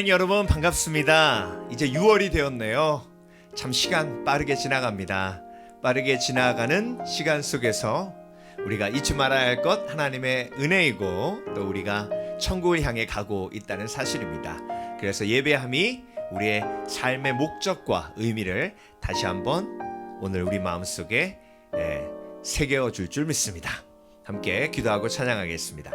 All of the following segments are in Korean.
사랑하는 여러분 반갑습니다. 이제 6월이 되었네요. 참 시간 빠르게 지나갑니다. 빠르게 지나가는 시간 속에서 우리가 잊지 말아야 할 것 하나님의 은혜이고 또 우리가 천국을 향해 가고 있다는 사실입니다. 그래서 예배함이 우리의 삶의 목적과 의미를 다시 한번 오늘 우리 마음속에 새겨 줄 줄 믿습니다. 함께 기도하고 찬양하겠습니다.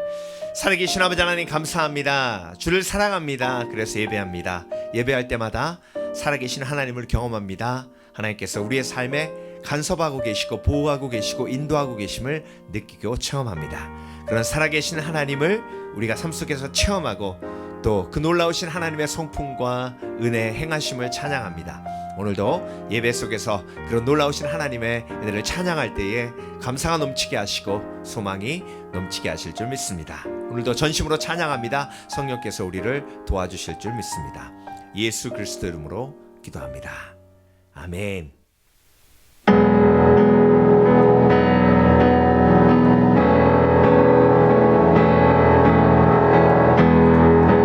살아계신 아버지 하나님 감사합니다. 주를 사랑합니다. 그래서 예배합니다. 예배할 때마다 살아계신 하나님을 경험합니다. 하나님께서 우리의 삶에 간섭하고 계시고 보호하고 계시고 인도하고 계심을 느끼고 체험합니다. 그런 살아계신 하나님을 우리가 삶 속에서 체험하고 또 그 놀라우신 하나님의 성품과 은혜 행하심을 찬양합니다. 오늘도 예배 속에서 그런 놀라우신 하나님의 은혜를 찬양할 때에 감사가 넘치게 하시고 소망이 넘치게 하실 줄 믿습니다. 오늘도 전심으로 찬양합니다. 성령께서 우리를 도와주실 줄 믿습니다. 예수 그리스도 이름으로 기도합니다. 아멘.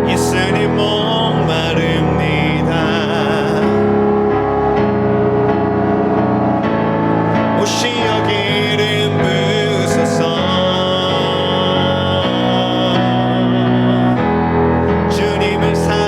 예수님 목마릅니다. 오시 여기를 부소서. 주님을 사모합니다.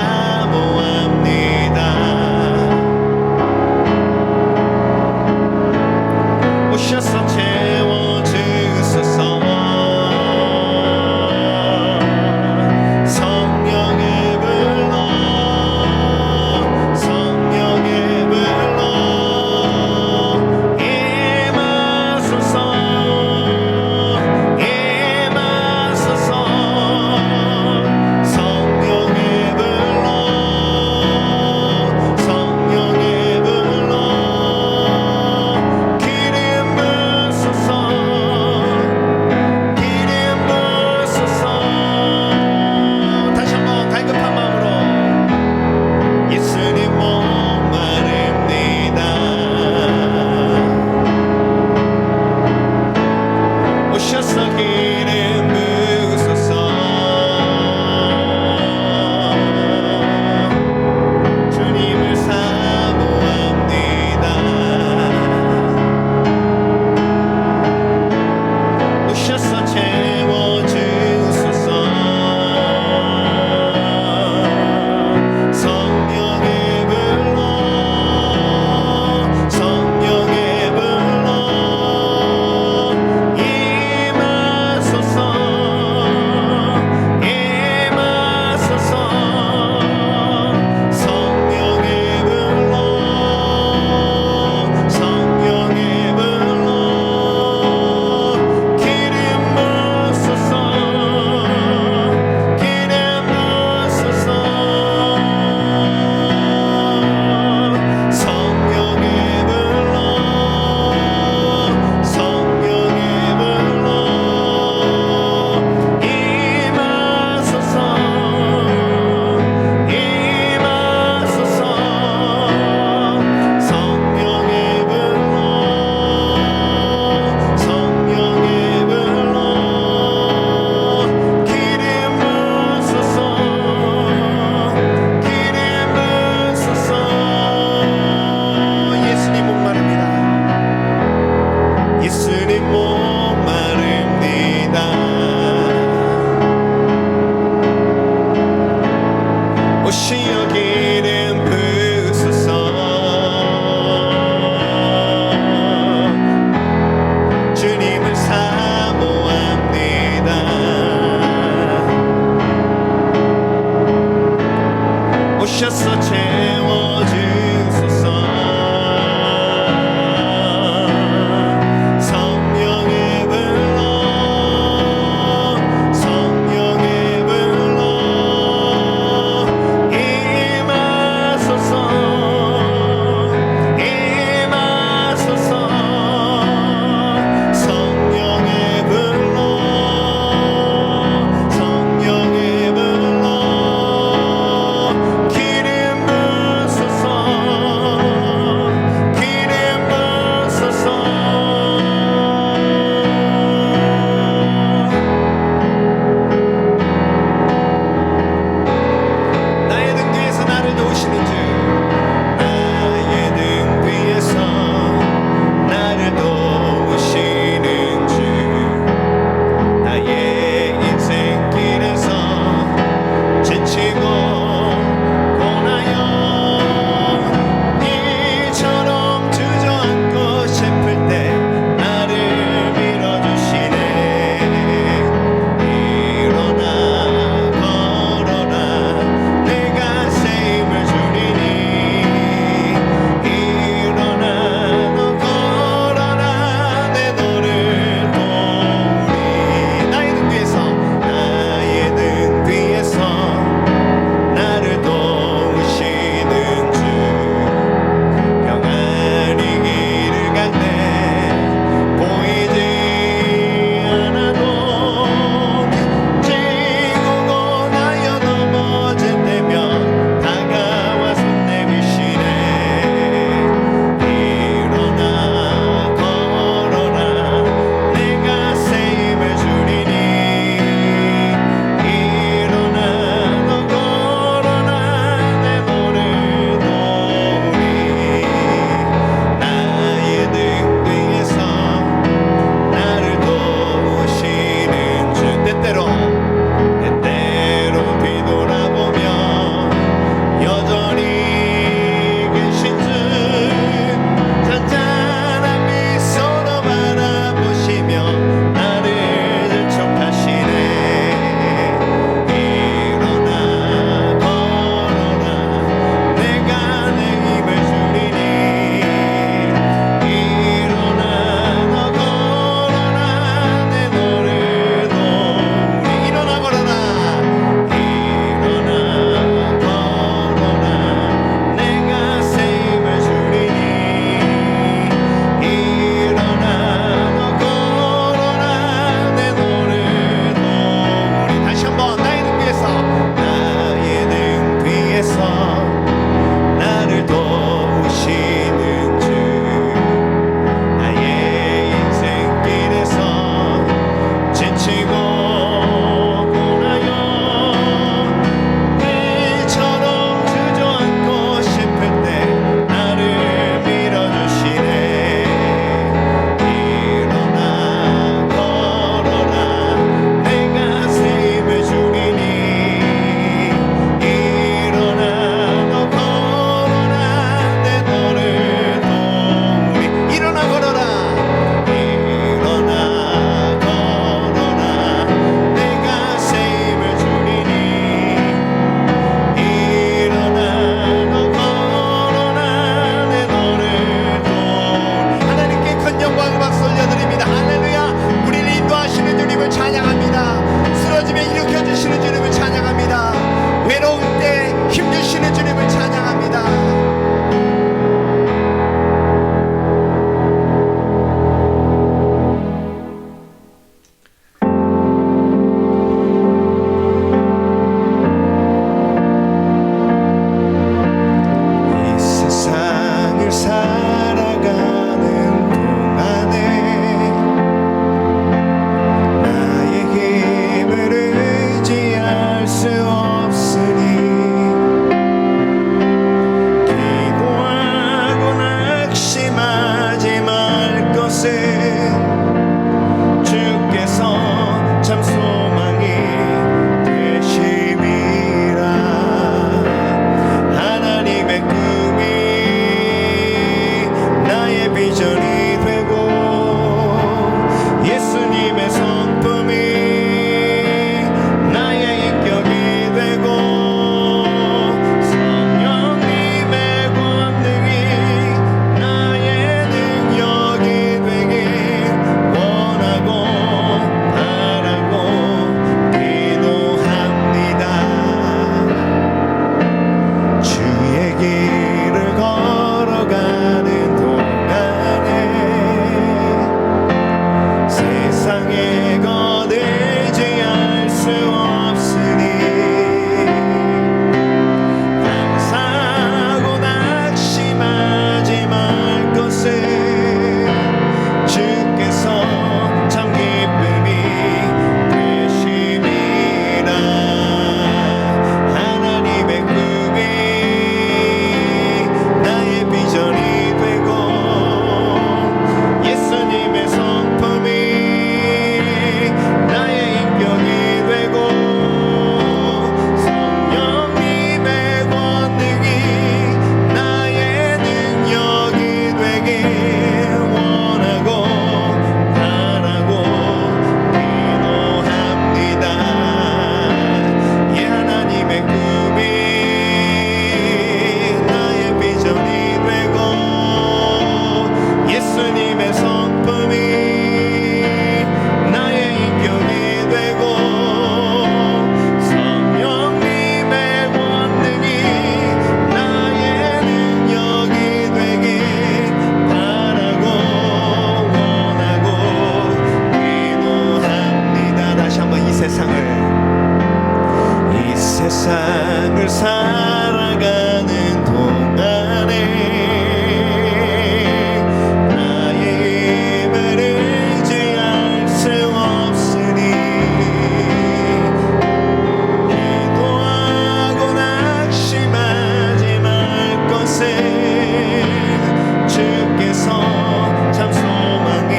속에서 참 소망이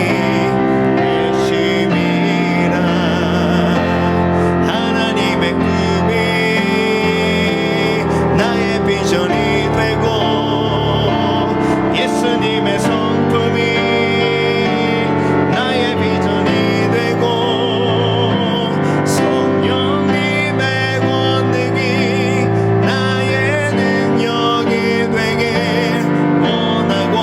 계심이라. 하나님의 꿈이 나의 비전이 되고 예수님의 성품이 나의 비전이 되고 성령님의 권능이 나의 능력이 되게 원하고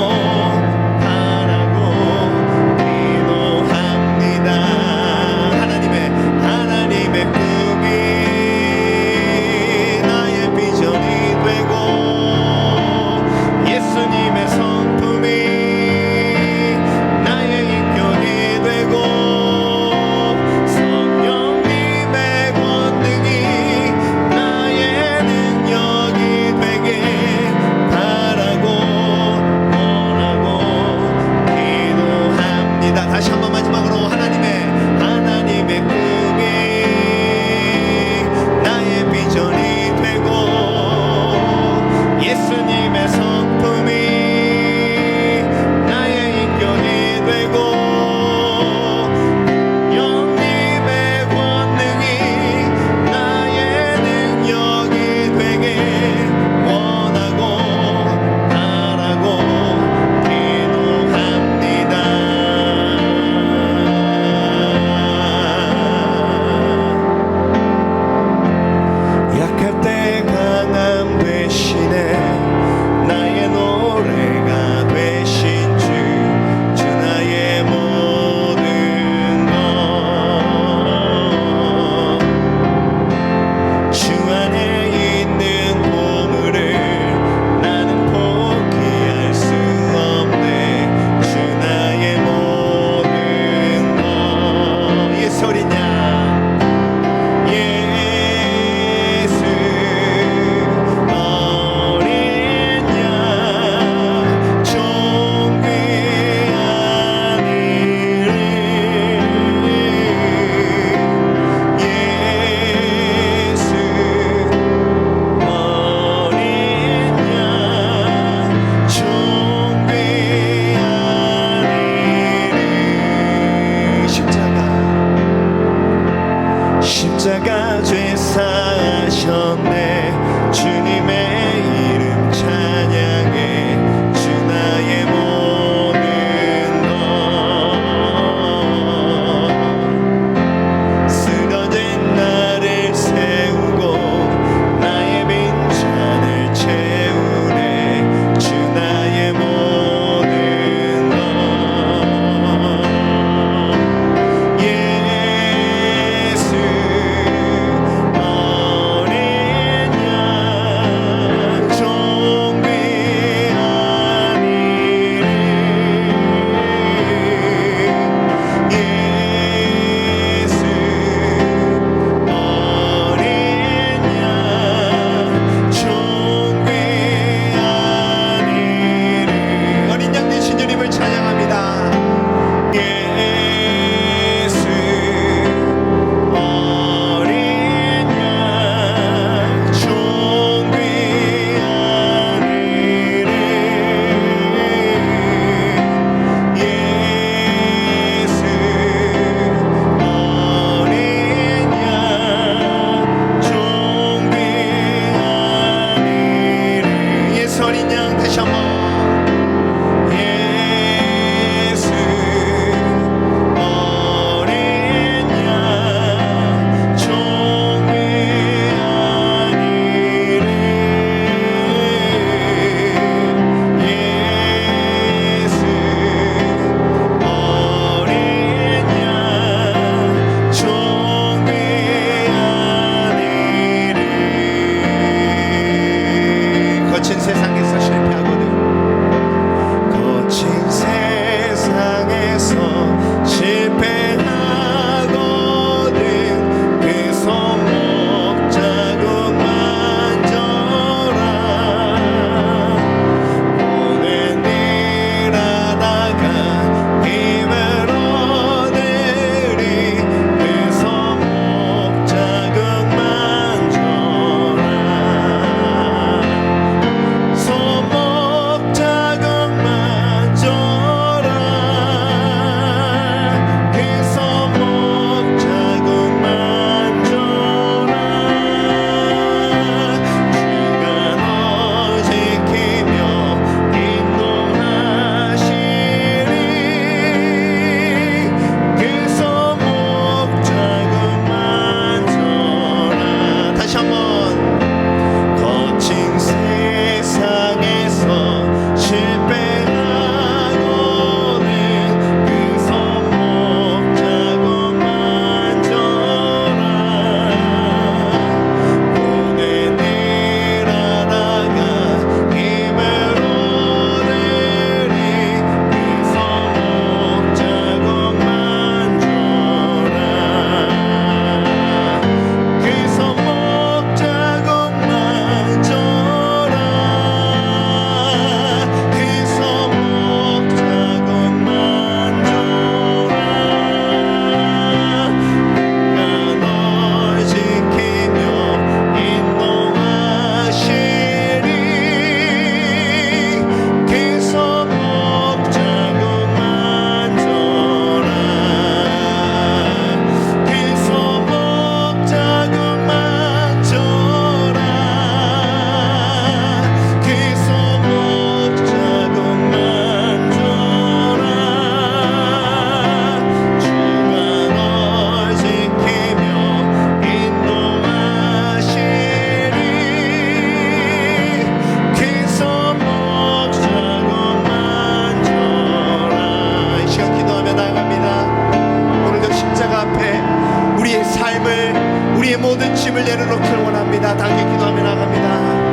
따뜻하게 기도하며 나갑니다.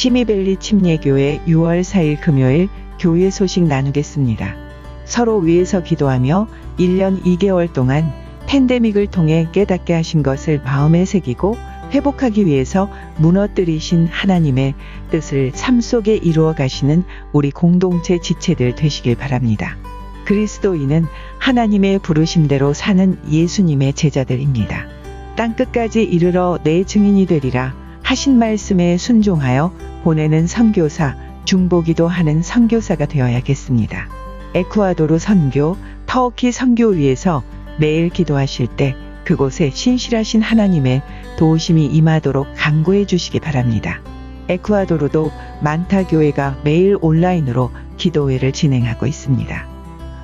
시미밸리 침례교회 6월 4일 금요일 교회 소식 나누겠습니다. 서로 위해서 기도하며 1년 2개월 동안 팬데믹을 통해 깨닫게 하신 것을 마음에 새기고 회복하기 위해서 무너뜨리신 하나님의 뜻을 삶 속에 이루어 가시는 우리 공동체 지체들 되시길 바랍니다. 그리스도인은 하나님의 부르심대로 사는 예수님의 제자들입니다. 땅끝까지 이르러 내 증인이 되리라 하신 말씀에 순종하여 보내는 선교사, 중보기도 하는 선교사가 되어야겠습니다. 에쿠아도르 선교, 터키 선교 위에서 매일 기도하실 때 그곳에 신실하신 하나님의 도우심이 임하도록 간구해 주시기 바랍니다. 에쿠아도르도 만타 교회가 매일 온라인으로 기도회를 진행하고 있습니다.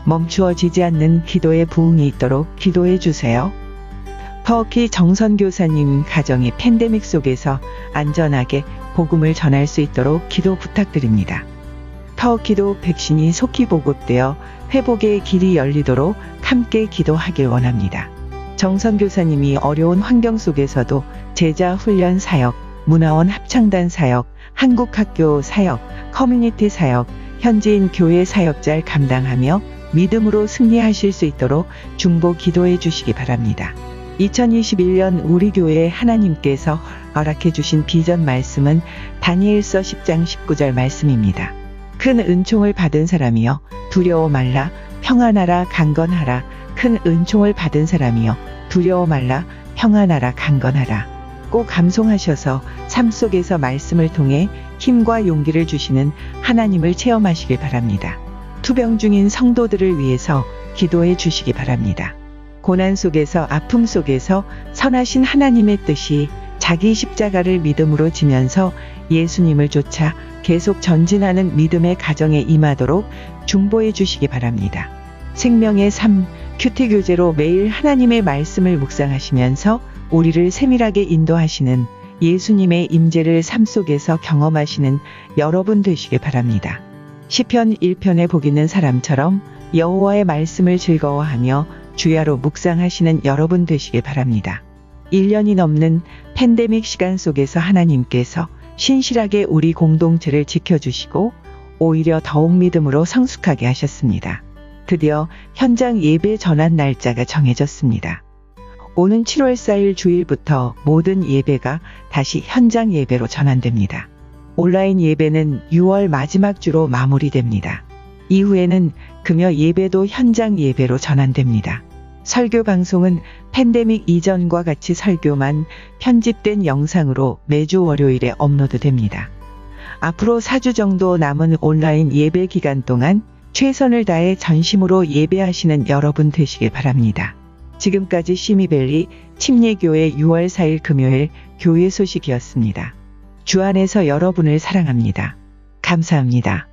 멈추어지지 않는 기도의 부흥이 있도록 기도해 주세요. 터키 정선교사님 가정이 팬데믹 속에서 안전하게 복음을 전할 수 있도록 기도 부탁드립니다. 터키도 백신이 속히 보급되어 회복의 길이 열리도록 함께 기도하길 원합니다. 정선교사님이 어려운 환경 속에서도 제자 훈련 사역, 문화원 합창단 사역, 한국학교 사역, 커뮤니티 사역, 현지인 교회 사역자를 감당하며 믿음으로 승리하실 수 있도록 중보 기도해 주시기 바랍니다. 2021년 우리 교회에 하나님께서 허락해 주신 비전 말씀은 다니엘서 10장 19절 말씀입니다. 큰 은총을 받은 사람이여 두려워 말라 평안하라 강건하라. 큰 은총을 받은 사람이여 두려워 말라 평안하라 강건하라. 꼭 감송하셔서 삶 속에서 말씀을 통해 힘과 용기를 주시는 하나님을 체험하시길 바랍니다. 투병 중인 성도들을 위해서 기도해 주시기 바랍니다. 고난 속에서 아픔 속에서 선하신 하나님의 뜻이 자기 십자가를 믿음으로 지면서 예수님을 쫓아 계속 전진하는 믿음의 가정에 임하도록 중보해 주시기 바랍니다. 생명의 삶 큐티 교제로 매일 하나님의 말씀을 묵상하시면서 우리를 세밀하게 인도하시는 예수님의 임재를 삶 속에서 경험하시는 여러분 되시길 바랍니다. 시편 1편에 복 있는 사람처럼 여호와의 말씀을 즐거워하며 주야로 묵상하시는 여러분 되시길 바랍니다. 1년이 넘는 팬데믹 시간 속에서 하나님께서 신실하게 우리 공동체를 지켜주시고 오히려 더욱 믿음으로 성숙하게 하셨습니다. 드디어 현장 예배 전환 날짜가 정해졌습니다. 오는 7월 4일 주일부터 모든 예배가 다시 현장 예배로 전환됩니다. 온라인 예배는 6월 마지막 주로 마무리됩니다. 이후에는 금요 예배도 현장 예배로 전환됩니다. 설교 방송은 팬데믹 이전과 같이 설교만 편집된 영상으로 매주 월요일에 업로드됩니다. 앞으로 4주 정도 남은 온라인 예배 기간 동안 최선을 다해 전심으로 예배하시는 여러분 되시길 바랍니다. 지금까지 시미밸리 침례교회 6월 4일 금요일 교회 소식이었습니다. 주 안에서 여러분을 사랑합니다. 감사합니다.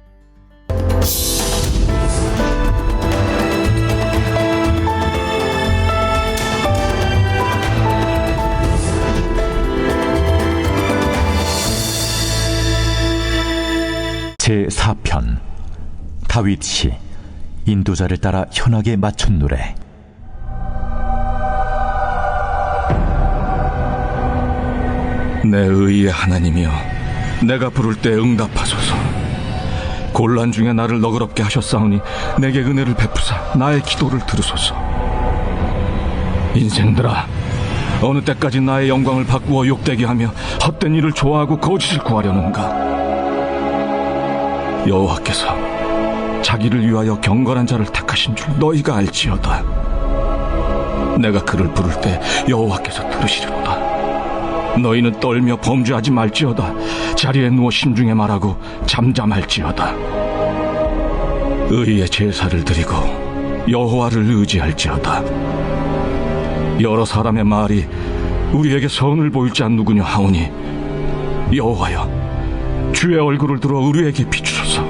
제4편 다윗이 인도자를 따라 현악에 맞춘 노래. 내 의의 하나님이여, 내가 부를 때 응답하소서. 곤란 중에 나를 너그럽게 하셨사오니 내게 은혜를 베푸사 나의 기도를 들으소서. 인생들아, 어느 때까지 나의 영광을 바꾸어 욕되게 하며 헛된 일을 좋아하고 거짓을 구하려는가? 여호와께서 자기를 위하여 경건한 자를 택하신 줄 너희가 알지어다. 내가 그를 부를 때 여호와께서 들으시리로다. 너희는 떨며 범죄하지 말지어다. 자리에 누워 심중에 말하고 잠잠할지어다. 의의 제사를 드리고 여호와를 의지할지어다. 여러 사람의 말이 우리에게 선을 보일 자 누구냐 하오니 여호와여, 주의 얼굴을 들어 우리에게 비추소서.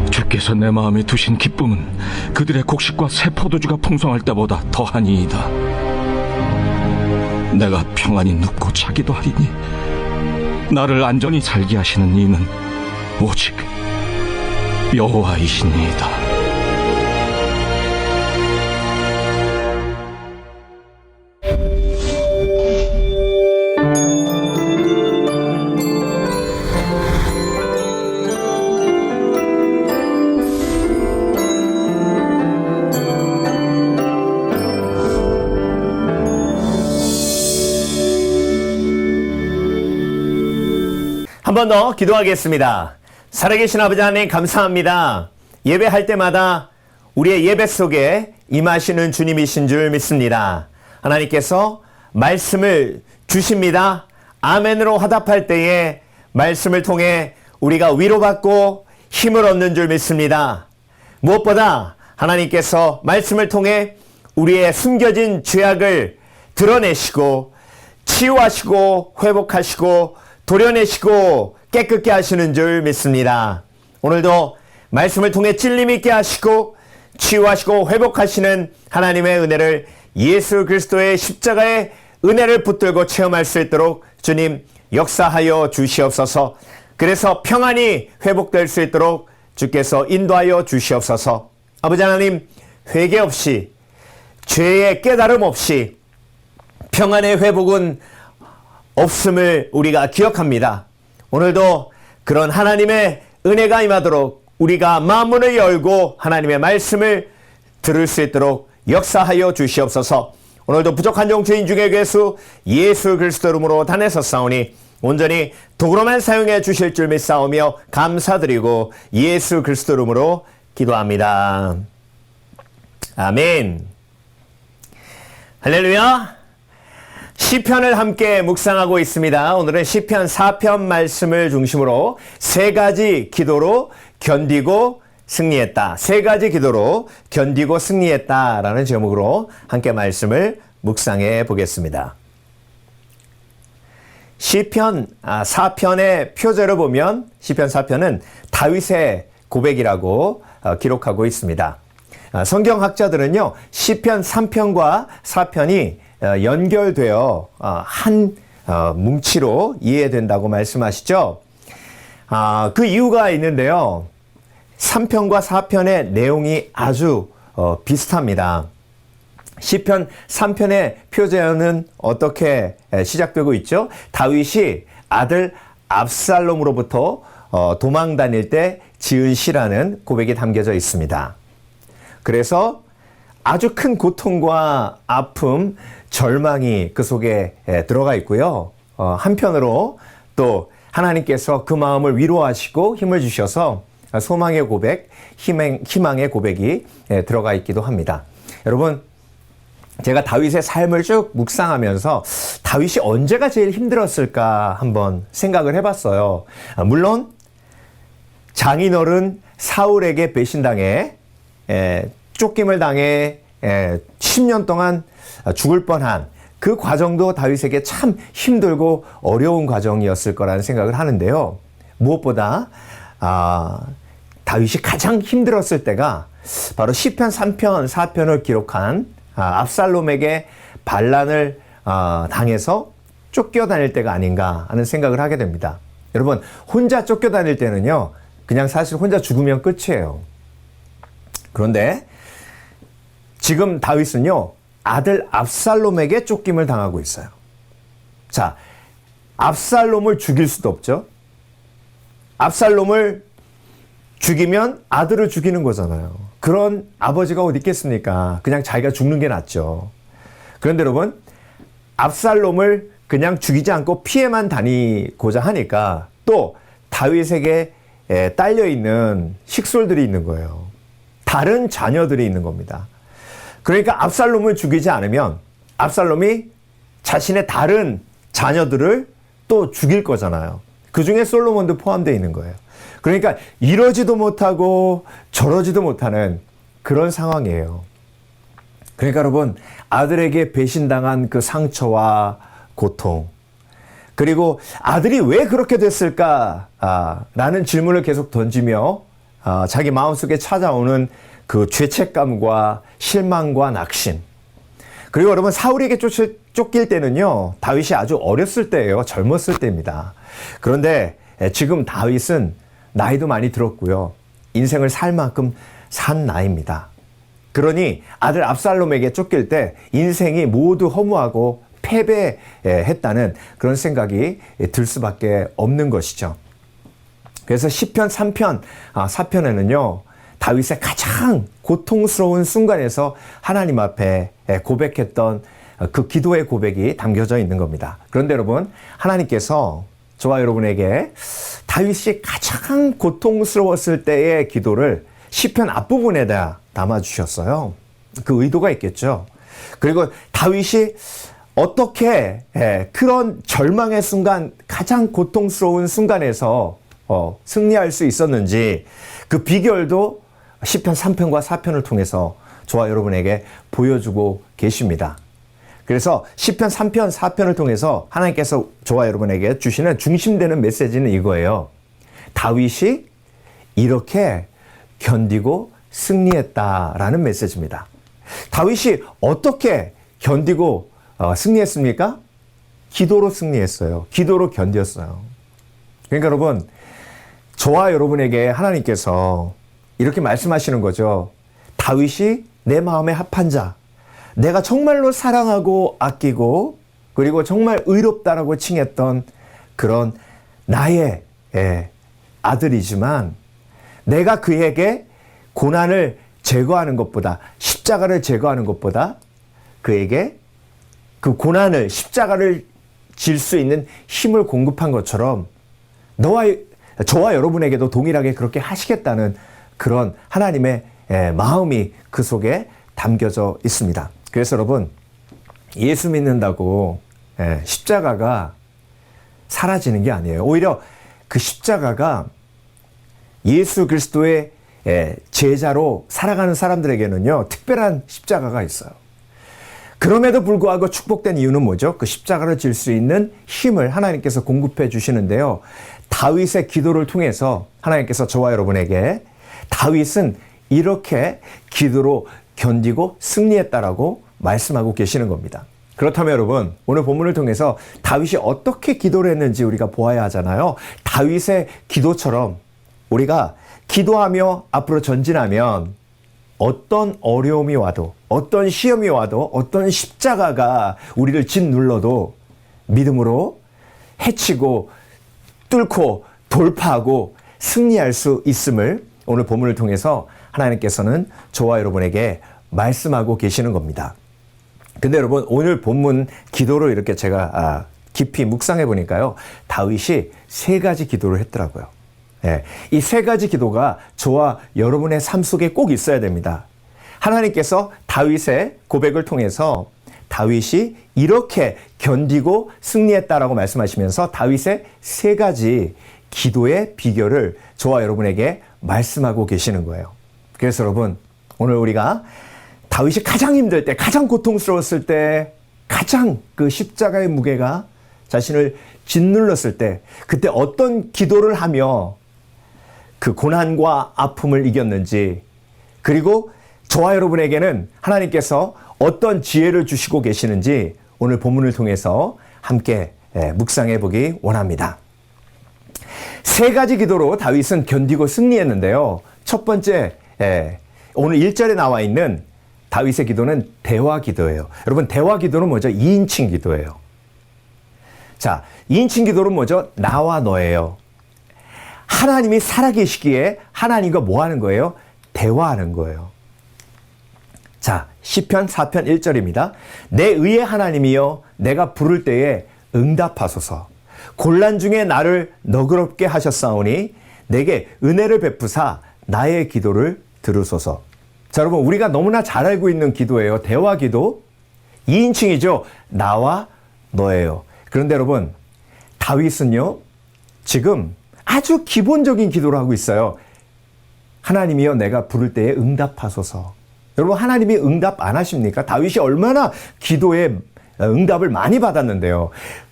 주께서 내 마음에 두신 기쁨은 그들의 곡식과 새 포도주가 풍성할 때보다 더하니이다. 내가 평안히 눕고 자기도 하리니 나를 안전히 살게 하시는 이는 오직 여호와이시니이다. 한 번 더 기도하겠습니다. 살아계신 아버지 하나님 감사합니다. 예배할 때마다 우리의 예배 속에 임하시는 주님이신 줄 믿습니다. 하나님께서 말씀을 주십니다. 아멘으로 화답할 때에 말씀을 통해 우리가 위로받고 힘을 얻는 줄 믿습니다. 무엇보다 하나님께서 말씀을 통해 우리의 숨겨진 죄악을 드러내시고 치유하시고 회복하시고 도려내시고 깨끗게 하시는 줄 믿습니다. 오늘도 말씀을 통해 찔림 있게 하시고 치유하시고 회복하시는 하나님의 은혜를 예수 그리스도의 십자가의 은혜를 붙들고 체험할 수 있도록 주님 역사하여 주시옵소서. 그래서 평안이 회복될 수 있도록 주께서 인도하여 주시옵소서. 아버지 하나님, 회개 없이 죄의 깨달음 없이 평안의 회복은 없음을 우리가 기억합니다. 오늘도 그런 하나님의 은혜가 임하도록 우리가 마음문을 열고 하나님의 말씀을 들을 수 있도록 역사하여 주시옵소서. 오늘도 부족한 종 주인 중에 괴수 예수 그리스도 이름으로 단에서 싸우니 온전히 도구로만 사용해 주실 줄 믿사오며 감사드리고 예수 그리스도 이름으로 기도합니다. 아멘. 할렐루야. 시편을 함께 묵상하고 있습니다. 오늘은 시편 4편 말씀을 중심으로 세 가지 기도로 견디고 승리했다. 세 가지 기도로 견디고 승리했다라는 제목으로 함께 말씀을 묵상해 보겠습니다. 시편 4편의 표제를 보면 시편 4편은 다윗의 고백이라고 기록하고 있습니다. 성경학자들은요, 시편 3편과 4편이 연결되어 한 뭉치로 이해된다고 말씀하시죠. 그 이유가 있는데요. 3편과 4편의 내용이 아주 비슷합니다. 시편 3편의 표제는 어떻게 시작되고 있죠? 다윗이 아들 압살롬으로부터 도망 다닐 때 지은 시라는 고백이 담겨져 있습니다. 그래서 아주 큰 고통과 아픔, 절망이 그 속에 들어가 있고요. 한편으로 또 하나님께서 그 마음을 위로하시고 힘을 주셔서 소망의 고백, 희망의 고백이 들어가 있기도 합니다. 여러분, 제가 다윗의 삶을 쭉 묵상하면서 다윗이 언제가 제일 힘들었을까 한번 생각을 해봤어요. 물론 장인어른 사울에게 배신당해 쫓김을 당해 10년 동안 죽을 뻔한 그 과정도 다윗에게 참 힘들고 어려운 과정이었을 거라는 생각을 하는데요. 무엇보다 다윗이 가장 힘들었을 때가 바로 시편 3편, 4편을 기록한 압살롬에게 반란을 당해서 쫓겨다닐 때가 아닌가 하는 생각을 하게 됩니다. 여러분, 혼자 쫓겨다닐 때는요, 그냥 사실 혼자 죽으면 끝이에요. 그런데 지금 다윗은요, 아들 압살롬에게 쫓김을 당하고 있어요. 자, 압살롬을 죽일 수도 없죠. 압살롬을 죽이면 아들을 죽이는 거잖아요. 그런 아버지가 어디 있겠습니까? 그냥 자기가 죽는 게 낫죠. 그런데 여러분, 압살롬을 그냥 죽이지 않고 피해만 다니고자 하니까 또 다윗에게 딸려있는 식솔들이 있는 거예요. 다른 자녀들이 있는 겁니다. 그러니까 압살롬을 죽이지 않으면 압살롬이 자신의 다른 자녀들을 또 죽일 거잖아요. 그 중에 솔로몬도 포함되어 있는 거예요. 그러니까 이러지도 못하고 저러지도 못하는 그런 상황이에요. 그러니까 여러분, 아들에게 배신당한 그 상처와 고통, 그리고 아들이 왜 그렇게 됐을까? 라는 질문을 계속 던지며 자기 마음속에 찾아오는 그 죄책감과 실망과 낙심. 그리고 여러분, 사울에게 쫓길 때는요, 다윗이 아주 어렸을 때예요. 젊었을 때입니다. 그런데 지금 다윗은 나이도 많이 들었고요. 인생을 살 만큼 산 나이입니다. 그러니 아들 압살롬에게 쫓길 때 인생이 모두 허무하고 패배했다는 그런 생각이 들 수밖에 없는 것이죠. 그래서 시편 3편, 4편에는요, 다윗의 가장 고통스러운 순간에서 하나님 앞에 고백했던 그 기도의 고백이 담겨져 있는 겁니다. 그런데 여러분, 하나님께서 저와 여러분에게 다윗이 가장 고통스러웠을 때의 기도를 시편 앞부분에다 담아주셨어요. 그 의도가 있겠죠. 그리고 다윗이 어떻게 그런 절망의 순간, 가장 고통스러운 순간에서 승리할 수 있었는지 그 비결도 시편 3편과 4편을 통해서 저와 여러분에게 보여주고 계십니다. 그래서 시편 3편, 4편을 통해서 하나님께서 저와 여러분에게 주시는 중심되는 메시지는 이거예요. 다윗이 이렇게 견디고 승리했다라는 메시지입니다. 다윗이 어떻게 견디고 승리했습니까? 기도로 승리했어요. 기도로 견뎠어요. 그러니까 여러분, 저와 여러분에게 하나님께서 이렇게 말씀하시는 거죠. 다윗이 내 마음에 합한 자, 내가 정말로 사랑하고 아끼고 그리고 정말 의롭다라고 칭했던 그런 나의 아들이지만 내가 그에게 고난을 제거하는 것보다, 십자가를 제거하는 것보다 그에게 그 고난을, 십자가를 질 수 있는 힘을 공급한 것처럼 저와 여러분에게도 동일하게 그렇게 하시겠다는 그런 하나님의 마음이 그 속에 담겨져 있습니다. 그래서 여러분, 예수 믿는다고 십자가가 사라지는 게 아니에요. 오히려 그 십자가가 예수 그리스도의 제자로 살아가는 사람들에게는요, 특별한 십자가가 있어요. 그럼에도 불구하고 축복된 이유는 뭐죠? 그 십자가를 질 수 있는 힘을 하나님께서 공급해 주시는데요. 다윗의 기도를 통해서 하나님께서 저와 여러분에게 다윗은 이렇게 기도로 견디고 승리했다라고 말씀하고 계시는 겁니다. 그렇다면 여러분, 오늘 본문을 통해서 다윗이 어떻게 기도를 했는지 우리가 보아야 하잖아요. 다윗의 기도처럼 우리가 기도하며 앞으로 전진하면 어떤 어려움이 와도, 어떤 시험이 와도, 어떤 십자가가 우리를 짓눌러도 믿음으로 해치고 뚫고 돌파하고 승리할 수 있음을 오늘 본문을 통해서 하나님께서는 저와 여러분에게 말씀하고 계시는 겁니다. 근데 여러분, 오늘 본문 기도로 이렇게 제가 깊이 묵상해 보니까요, 다윗이 3가지 기도를 했더라고요. 이 3가지 기도가 저와 여러분의 삶 속에 꼭 있어야 됩니다. 하나님께서 다윗의 고백을 통해서 다윗이 이렇게 견디고 승리했다라고 말씀하시면서 다윗의 3가지 기도의 비결을 저와 여러분에게 말씀하고 계시는 거예요. 그래서 여러분, 오늘 우리가 다윗이 가장 힘들 때, 가장 고통스러웠을 때, 가장 그 십자가의 무게가 자신을 짓눌렀을 때, 그때 어떤 기도를 하며 그 고난과 아픔을 이겼는지, 그리고 저와 여러분에게는 하나님께서 어떤 지혜를 주시고 계시는지 오늘 본문을 통해서 함께 묵상해 보기 원합니다. 3가지 기도로 다윗은 견디고 승리했는데요. 첫 번째, 오늘 1절에 나와 있는 다윗의 기도는 대화 기도예요. 여러분, 대화 기도는 뭐죠? 2인칭 기도예요. 자, 2인칭 기도는 뭐죠? 나와 너예요. 하나님이 살아계시기에 하나님과 뭐 하는 거예요? 대화하는 거예요. 자, 시편 4편 1절입니다. 내 의의 하나님이여, 내가 부를 때에 응답하소서. 곤란 중에 나를 너그럽게 하셨사오니 내게 은혜를 베푸사 나의 기도를 들으소서. 자, 여러분, 우리가 너무나 잘 알고 있는 기도예요. 대화 기도. 2인칭이죠. 나와 너예요. 그런데 여러분, 다윗은요, 지금 아주 기본적인 기도를 하고 있어요. 하나님이여 내가 부를 때에 응답하소서. 여러분 하나님이 응답 안 하십니까? 다윗이 얼마나 기도에 응답을 많이 받았는데요.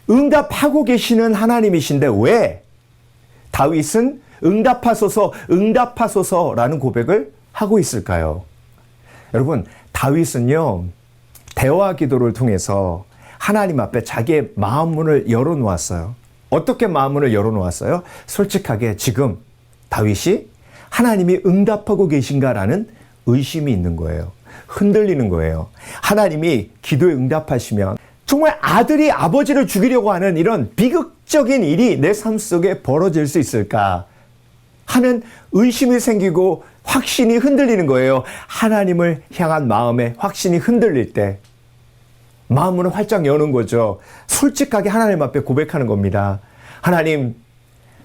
응답하고 계시는 하나님이신데 왜 다윗은 응답하소서 응답하소서라는 고백을 하고 있을까요? 여러분 다윗은요 대화 기도를 통해서 하나님 앞에 자기의 마음문을 열어놓았어요. 어떻게 마음문을 열어놓았어요? 솔직하게 지금 다윗이 하나님이 응답하고 계신가라는 의심이 있는 거예요. 흔들리는 거예요. 하나님이 기도에 응답하시면 정말 아들이 아버지를 죽이려고 하는 이런 비극적인 일이 내 삶 속에 벌어질 수 있을까 하는 의심이 생기고 확신이 흔들리는 거예요. 하나님을 향한 마음에 확신이 흔들릴 때 마음문을 활짝 여는 거죠. 솔직하게 하나님 앞에 고백하는 겁니다. 하나님,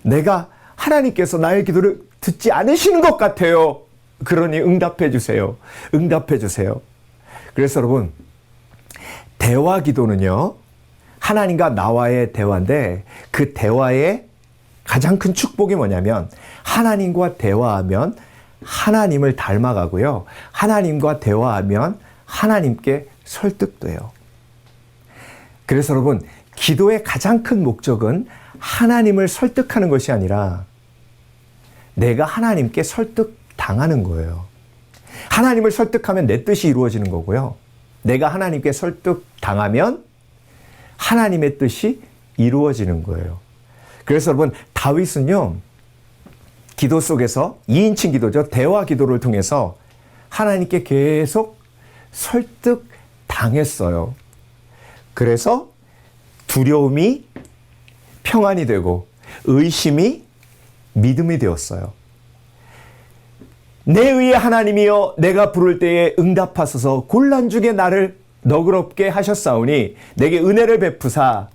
내가 하나님께서 나의 기도를 듣지 않으시는 것 같아요. 그러니 응답해 주세요. 응답해 주세요. 그래서 여러분, 대화 기도는요, 하나님과 나와의 대화인데 그 대화의 가장 큰 축복이 뭐냐면 하나님과 대화하면 하나님을 닮아가고요. 하나님과 대화하면 하나님께 설득돼요. 그래서 여러분, 기도의 가장 큰 목적은 하나님을 설득하는 것이 아니라 내가 하나님께 설득당하는 거예요. 하나님을 설득하면 내 뜻이 이루어지는 거고요. 내가 하나님께 설득당하면 하나님의 뜻이 이루어지는 거예요. 그래서 여러분, 다윗은요, 기도 속에서 2인칭 기도죠. 대화 기도를 통해서 하나님께 계속 설득당했어요. 그래서 두려움이 평안이 되고 의심이 믿음이 되었어요. 내 의의 하나님이여 내가 부를 때에 응답하소서 곤란중에 나를 너그럽게 하셨사오니 내게 은혜를 베푸사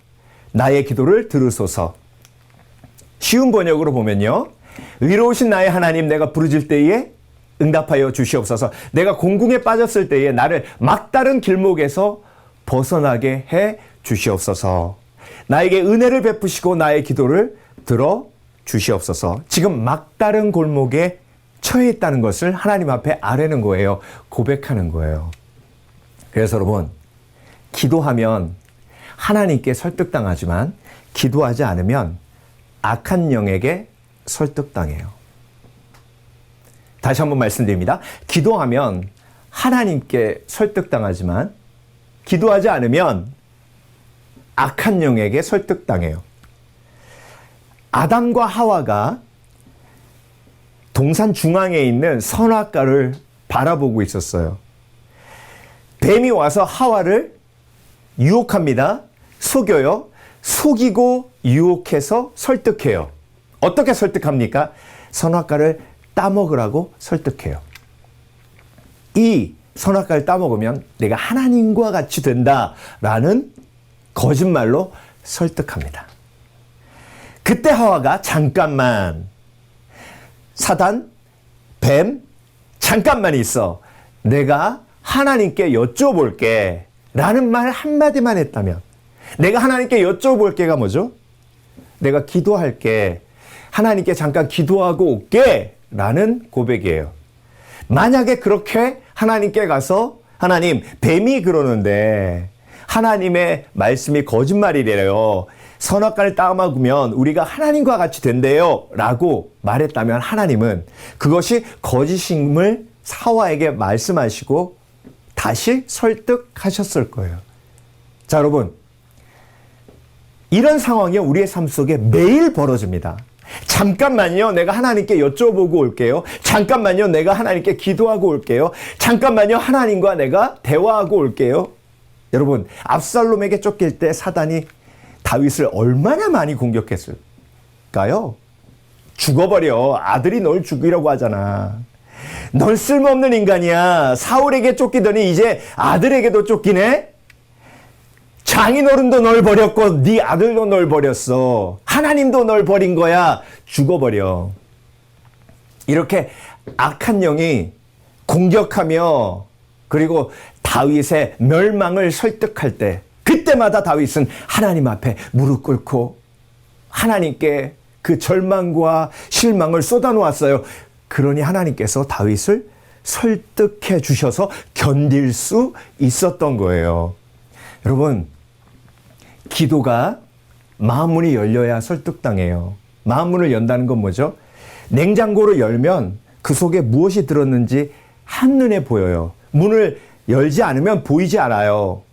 나의 기도를 들으소서. 쉬운 번역으로 보면요. 의로우신 나의 하나님 내가 부르짖을 때에 응답하여 주시옵소서. 내가 공궁에 빠졌을 때에 나를 막다른 길목에서 벗어나게 해 주시옵소서. 나에게 은혜를 베푸시고 나의 기도를 들어 주시옵소서. 지금 막다른 골목에 처해 있다는 것을 하나님 앞에 아뢰는 거예요. 고백하는 거예요. 그래서 여러분, 기도하면 하나님께 설득당하지만 기도하지 않으면 악한 영에게 설득당해요. 다시 한번 말씀드립니다. 기도하면 하나님께 설득당하지만 기도하지 않으면 악한 영에게 설득당해요. 아담과 하와가 동산 중앙에 있는 선악과를 바라보고 있었어요. 뱀이 와서 하와를 유혹합니다. 속여요. 속이고 유혹해서 설득해요. 어떻게 설득합니까? 선악과를 따먹으라고 설득해요. 이 선악과를 따먹으면 내가 하나님과 같이 된다라는 거짓말로 설득합니다. 그때 하와가 잠깐만, 사단, 뱀, 잠깐만 있어. 내가 하나님께 여쭤볼게 라는 말 한마디만 했다면, 내가 하나님께 여쭤볼게가 뭐죠? 내가 기도할게. 하나님께 잠깐 기도하고 올게 라는 고백이에요. 만약에 그렇게 하나님께 가서 하나님, 뱀이 그러는데 하나님의 말씀이 거짓말이래요. 선악과를 따먹으면 우리가 하나님과 같이 된대요 라고 말했다면 하나님은 그것이 거짓임을 하와에게 말씀하시고 다시 설득하셨을 거예요. 자, 여러분, 이런 상황이 우리의 삶 속에 매일 벌어집니다. 잠깐만요, 내가 하나님께 여쭤보고 올게요. 잠깐만요, 내가 하나님께 기도하고 올게요. 잠깐만요, 하나님과 내가 대화하고 올게요. 여러분, 압살롬에게 쫓길 때 사단이 다윗을 얼마나 많이 공격했을까요? 죽어버려. 아들이 널 죽이려고 하잖아. 널 쓸모없는 인간이야. 사울에게 쫓기더니 이제 아들에게도 쫓기네? 장인어른도 널 버렸고 네 아들도 널 버렸어. 하나님도 널 버린 거야. 죽어버려. 이렇게 악한 영이 공격하며 그리고 다윗의 멸망을 설득할 때 그때마다 다윗은 하나님 앞에 무릎 꿇고 하나님께 그 절망과 실망을 쏟아놓았어요. 그러니 하나님께서 다윗을 설득해 주셔서 견딜 수 있었던 거예요. 여러분, 기도가 마음문이 열려야 설득당해요. 마음문을 연다는 건 뭐죠? 냉장고를 열면 그 속에 무엇이 들었는지 한눈에 보여요. 문을 열지 않으면 보이지 않아요.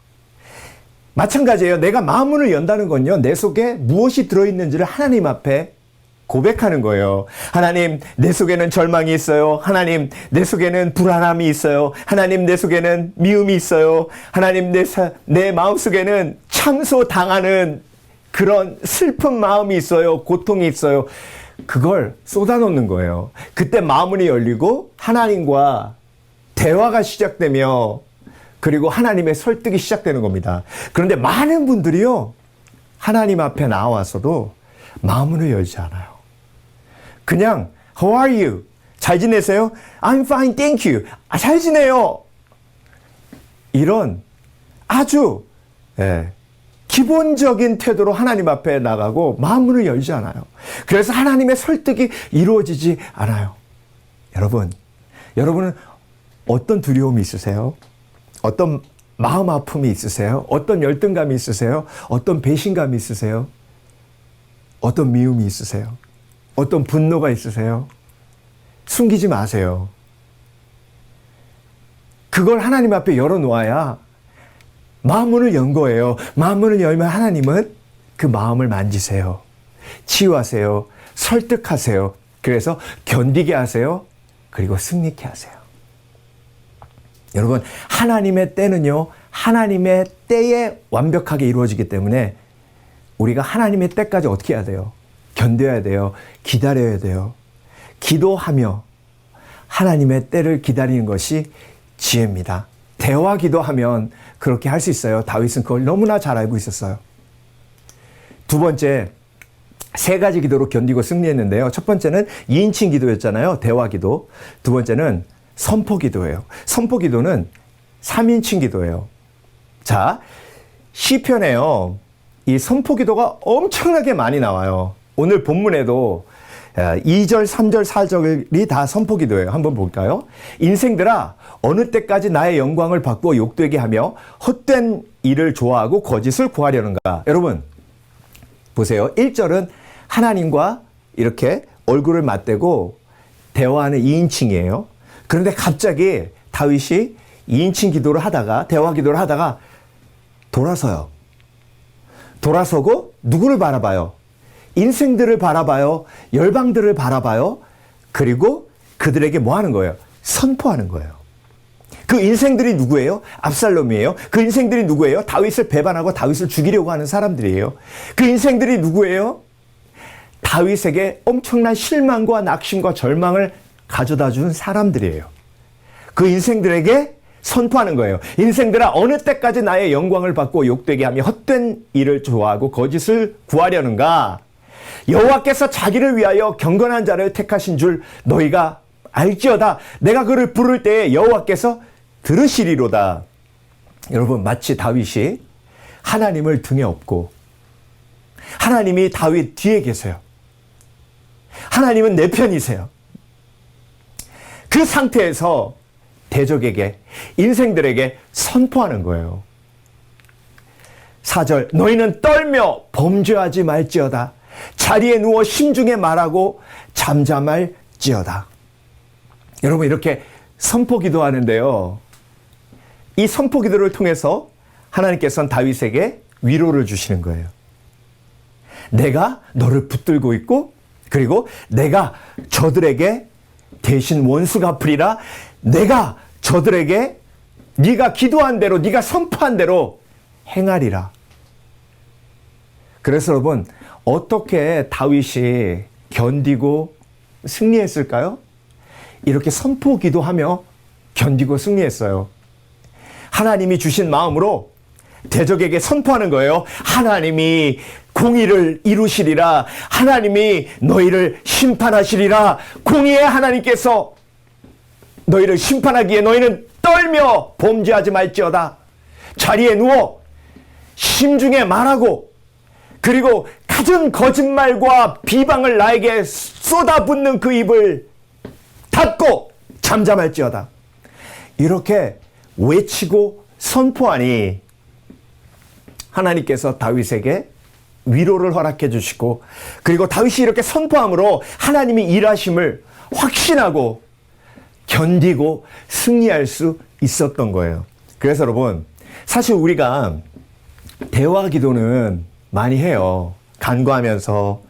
마찬가지예요. 내가 마음문을 연다는 건요, 내 속에 무엇이 들어있는지를 하나님 앞에 고백하는 거예요. 하나님, 내 속에는 절망이 있어요. 하나님, 내 속에는 불안함이 있어요. 하나님, 내 속에는 미움이 있어요. 하나님, 내 마음속에는 참소당하는 그런 슬픈 마음이 있어요. 고통이 있어요. 그걸 쏟아놓는 거예요. 그때 마음문이 열리고 하나님과 대화가 시작되며 그리고 하나님의 설득이 시작되는 겁니다. 그런데 많은 분들이요, 하나님 앞에 나와서도 마음문을 열지 않아요. 그냥 How are you? 잘 지내세요? I'm fine, thank you. 잘 지내요. 이런 아주 기본적인 태도로 하나님 앞에 나가고 마음문을 열지 않아요. 그래서 하나님의 설득이 이루어지지 않아요. 여러분은 어떤 두려움이 있으세요? 어떤 마음 아픔이 있으세요? 어떤 열등감이 있으세요? 어떤 배신감이 있으세요? 어떤 미움이 있으세요? 어떤 분노가 있으세요? 숨기지 마세요. 그걸 하나님 앞에 열어놓아야 마음문을 연 거예요. 마음문을 열면 하나님은 그 마음을 만지세요. 치유하세요. 설득하세요. 그래서 견디게 하세요. 그리고 승리케 하세요. 여러분, 하나님의 때는요, 하나님의 때에 완벽하게 이루어지기 때문에 우리가 하나님의 때까지 어떻게 해야 돼요? 견뎌야 돼요. 기다려야 돼요. 기도하며 하나님의 때를 기다리는 것이 지혜입니다. 대화 기도하면 그렇게 할 수 있어요. 다윗은 그걸 너무나 잘 알고 있었어요. 두 번째, 세 가지 기도로 견디고 승리했는데요. 첫 번째는 2인칭 기도였잖아요. 대화 기도. 두 번째는 선포 기도예요. 선포 기도는 3인칭 기도예요. 자, 시편에요, 이 선포 기도가 엄청나게 많이 나와요. 오늘 본문에도 2절, 3절, 4절이 다 선포 기도예요. 한번 볼까요? 인생들아, 어느 때까지 나의 영광을 바꾸어 욕되게 하며 헛된 일을 좋아하고 거짓을 구하려는가? 여러분, 보세요. 1절은 하나님과 이렇게 얼굴을 맞대고 대화하는 2인칭이에요. 그런데 갑자기 다윗이 2인칭 기도를 하다가, 대화 기도를 하다가 돌아서요. 돌아서고 누구를 바라봐요? 인생들을 바라봐요. 열방들을 바라봐요. 그리고 그들에게 뭐 하는 거예요? 선포하는 거예요. 그 인생들이 누구예요? 압살롬이에요. 그 인생들이 누구예요? 다윗을 배반하고 다윗을 죽이려고 하는 사람들이에요. 그 인생들이 누구예요? 다윗에게 엄청난 실망과 낙심과 절망을 가져다 준 사람들이에요. 그 인생들에게 선포하는 거예요. 인생들아, 어느 때까지 나의 영광을 받고 욕되게 하며 헛된 일을 좋아하고 거짓을 구하려는가? 여호와께서 자기를 위하여 경건한 자를 택하신 줄 너희가 알지어다. 내가 그를 부를 때에 여호와께서 들으시리로다. 여러분, 마치 다윗이 하나님을 등에 업고 하나님이 다윗 뒤에 계세요. 하나님은 내 편이세요. 그 상태에서 대적에게, 인생들에게 선포하는 거예요. 4절, 너희는 떨며 범죄하지 말지어다. 자리에 누워 심중에 말하고 잠잠할지어다. 여러분, 이렇게 선포 기도하는데요, 이 선포 기도를 통해서 하나님께서는 다윗에게 위로를 주시는 거예요. 내가 너를 붙들고 있고, 그리고 내가 저들에게 대신 원수 갚으리라. 내가 저들에게 네가 기도한 대로, 네가 선포한 대로 행하리라. 그래서 여러분, 어떻게 다윗이 견디고 승리했을까요? 이렇게 선포 기도하며 견디고 승리했어요. 하나님이 주신 마음으로 대적에게 선포하는 거예요. 하나님이 공의를 이루시리라. 하나님이 너희를 심판하시리라. 공의의 하나님께서 너희를 심판하기에 너희는 떨며 범죄하지 말지어다. 자리에 누워 심중에 말하고, 그리고 갖은 거짓말과 비방을 나에게 쏟아붓는 그 입을 닫고 잠잠할지어다. 이렇게 외치고 선포하니 하나님께서 다윗에게 위로를 허락해 주시고, 그리고 다윗이 이렇게 선포함으로 하나님이 일하심을 확신하고 견디고 승리할 수 있었던 거예요. 그래서 여러분, 사실 우리가 대화 기도는 많이 해요. 간구하면서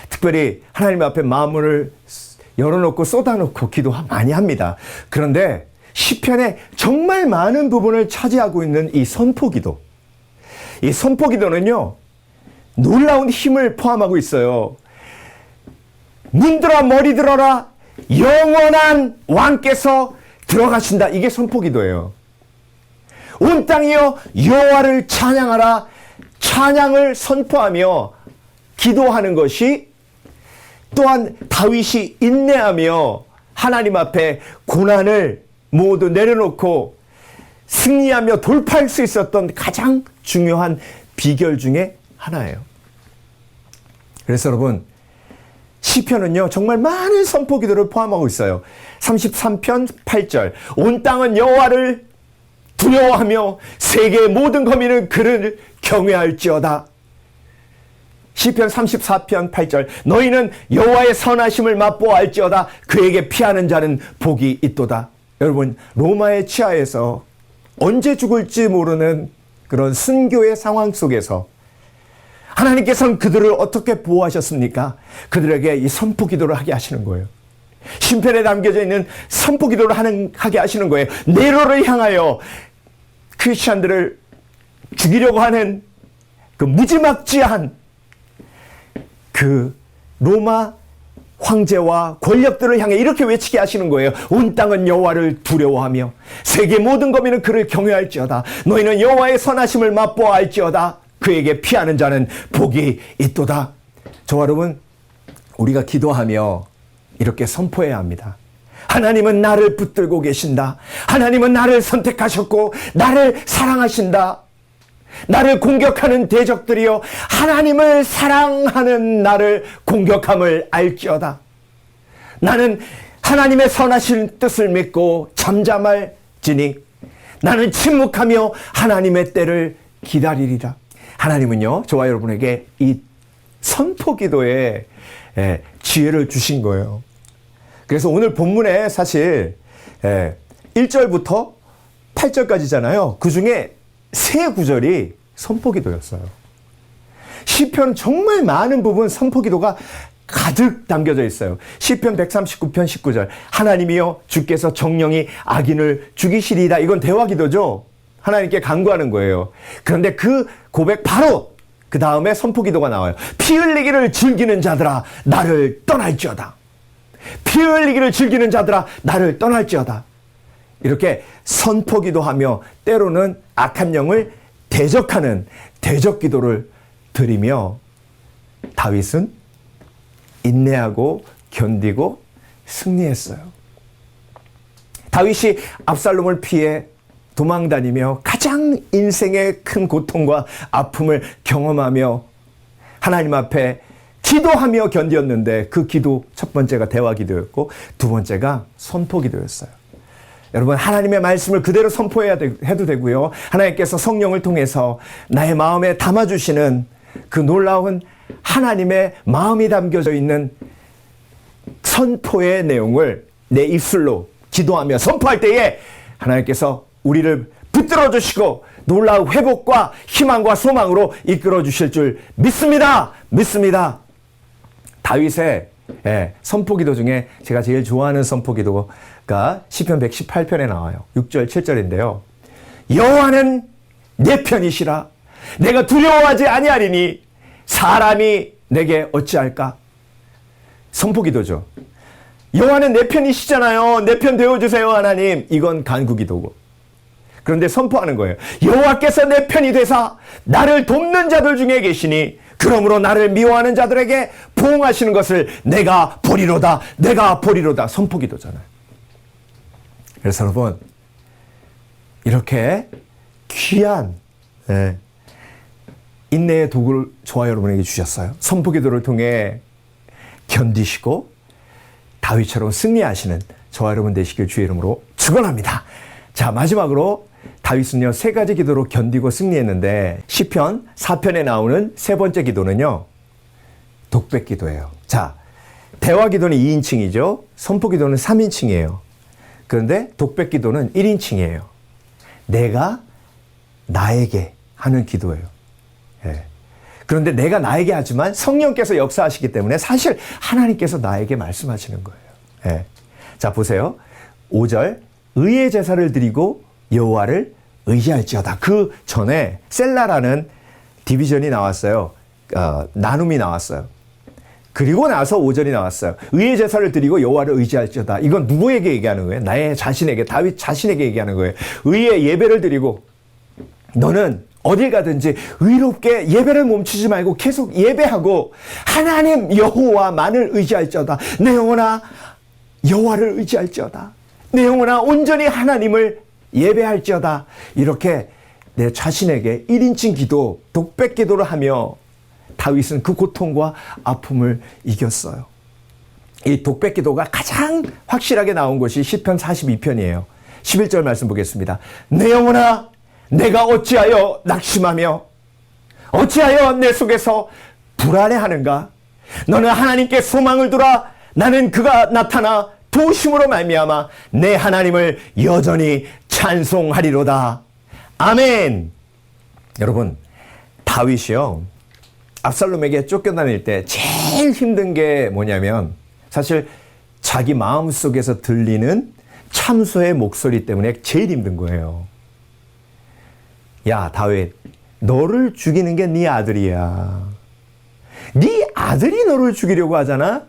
특별히 하나님 앞에 마음을 열어놓고 쏟아놓고 기도 많이 합니다. 그런데 시편의 정말 많은 부분을 차지하고 있는 이 선포기도, 이 선포기도는요 놀라운 힘을 포함하고 있어요. 문들어 머리 들어라, 영원한 왕께서 들어가신다. 이게 선포기도예요. 온 땅이여 여호와를 찬양하라. 찬양을 선포하며 기도하는 것이, 또한 다윗이 인내하며 하나님 앞에 고난을 모두 내려놓고 승리하며 돌파할 수 있었던 가장 중요한 비결 중에 하나예요. 그래서 여러분, 시편은요 정말 많은 선포 기도를 포함하고 있어요. 33편 8절, 온 땅은 여호와를 두려워하며 세계의 모든 거민은 그를 경외할지어다. 시편 34편 8절, 너희는 여호와의 선하심을 맛보아할지어다. 그에게 피하는 자는 복이 있도다. 여러분, 로마의 치하에서 언제 죽을지 모르는 그런 순교의 상황 속에서 하나님께서는 그들을 어떻게 보호하셨습니까? 그들에게 이 선포 기도를 하게 하시는 거예요. 신편에 담겨져 있는 선포 기도를 하게 하시는 거예요. 네로를 향하여 크리스찬들을 죽이려고 하는 그 무지막지한 그 로마 황제와 권력들을 향해 이렇게 외치게 하시는 거예요. 온 땅은 여호와를 두려워하며 세계 모든 거민은 그를 경외할지어다. 너희는 여호와의 선하심을 맛보아할지어다. 그에게 피하는 자는 복이 있도다. 저와 여러분, 우리가 기도하며 이렇게 선포해야 합니다. 하나님은 나를 붙들고 계신다. 하나님은 나를 선택하셨고 나를 사랑하신다. 나를 공격하는 대적들이여 하나님을 사랑하는 나를 공격함을 알지어다. 나는 하나님의 선하신 뜻을 믿고 잠잠할지니 나는 침묵하며 하나님의 때를 기다리리라. 하나님은요 저와 여러분에게 이 선포 기도에 지혜를 주신 거예요. 그래서 오늘 본문에 사실 1절부터 8절까지잖아요. 그 중에 세 구절이 선포기도였어요. 시편 정말 많은 부분 선포기도가 가득 담겨져 있어요. 시편 139편 19절, 하나님이여 주께서 정령이 악인을 죽이시리이다. 이건 대화기도죠. 하나님께 간구하는 거예요. 그런데 그 고백 바로 그 다음에 선포기도가 나와요. 피 흘리기를 즐기는 자들아 나를 떠날지어다. 피 흘리기를 즐기는 자들아 나를 떠날지어다. 이렇게 선포기도하며 때로는 악한 영을 대적하는 대적기도를 드리며 다윗은 인내하고 견디고 승리했어요. 다윗이 압살롬을 피해 도망다니며 가장 인생의 큰 고통과 아픔을 경험하며 하나님 앞에 기도하며 견뎠는데 그 기도 첫 번째가 대화기도였고 두 번째가 선포기도였어요. 여러분, 하나님의 말씀을 그대로 선포해야 해도 되고요. 하나님께서 성령을 통해서 나의 마음에 담아주시는 그 놀라운 하나님의 마음이 담겨져 있는 선포의 내용을 내 입술로 기도하며 선포할 때에 하나님께서 우리를 붙들어 주시고 놀라운 회복과 희망과 소망으로 이끌어 주실 줄 믿습니다. 믿습니다. 다윗의 선포기도 중에 제가 제일 좋아하는 선포기도가 시편 118편에 나와요. 6절 7절인데요. 여호와는 내 편이시라. 내가 두려워하지 아니하리니 사람이 내게 어찌할까? 선포기도죠. 여호와는 내 편이시잖아요. 내 편 되어주세요 하나님. 이건 간구기도고. 그런데 선포하는 거예요. 여호와께서 내 편이 되사 나를 돕는 자들 중에 계시니 그러므로 나를 미워하는 자들에게 보응하시는 것을 내가 보리로다. 내가 보리로다. 선포기도잖아요. 그래서 여러분, 이렇게 귀한 인내의 도구를 저와 여러분에게 주셨어요. 선포기도를 통해 견디시고 다윗처럼 승리하시는 저와 여러분 되시길 주의 이름으로 축원합니다. 자, 마지막으로 다윗은요 3가지 기도로 견디고 승리했는데 시편 4편에 나오는 3번째 기도는요 독백 기도예요. 자, 대화 기도는 2인칭이죠. 선포 기도는 3인칭이에요. 그런데 독백 기도는 1인칭이에요. 내가 나에게 하는 기도예요. 예. 그런데 내가 나에게 하지만 성령께서 역사하시기 때문에 사실 하나님께서 나에게 말씀하시는 거예요. 예. 자, 보세요. 5절 의의 제사를 드리고 여호와를 의지할지어다. 그 전에 셀라라는 디비전이 나왔어요. 나눔이 나왔어요. 그리고 나서 5절이 나왔어요. 의의 제사를 드리고 여호와를 의지할지어다. 이건 누구에게 얘기하는 거예요? 나의 자신에게, 다윗 자신에게 얘기하는 거예요. 의의 예배를 드리고 너는 어딜 가든지 의롭게 예배를 멈추지 말고 계속 예배하고 하나님 여호와만을 의지할지어다. 내 영혼아 여호와를 의지할지어다. 내 영혼아 온전히 하나님을 예배할지어다. 이렇게 내 자신에게 1인칭 기도, 독백 기도를 하며 다윗은 그 고통과 아픔을 이겼어요. 이 독백 기도가 가장 확실하게 나온 것이 시편 42편이에요. 11절 말씀 보겠습니다. 내 영혼아 내가 어찌하여 낙심하며 어찌하여 내 속에서 불안해하는가. 너는 하나님께 소망을 두라. 나는 그가 나타나 도우심으로 말미암아 내 하나님을 여전히 찬송하리로다. 아멘. 여러분, 다윗이요 압살롬에게 쫓겨다닐 때 제일 힘든 게 뭐냐면 사실 자기 마음속에서 들리는 참소의 목소리 때문에 제일 힘든 거예요. 야 다윗, 너를 죽이는 게 네 아들이야. 네 아들이 너를 죽이려고 하잖아.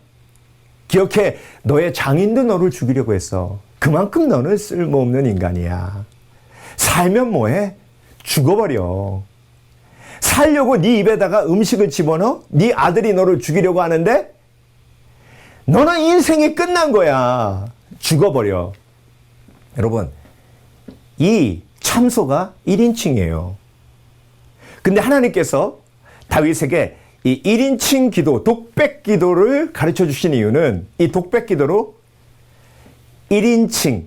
기억해, 너의 장인도 너를 죽이려고 했어. 그만큼 너는 쓸모없는 인간이야. 살면 뭐해? 죽어버려. 살려고 네 입에다가 음식을 집어넣어? 네 아들이 너를 죽이려고 하는데 너는 인생이 끝난 거야. 죽어버려. 여러분, 이 참소가 1인칭이에요. 근데 하나님께서 다윗에게 이 1인칭 기도, 독백 기도를 가르쳐 주신 이유는 이 독백 기도로 1인칭,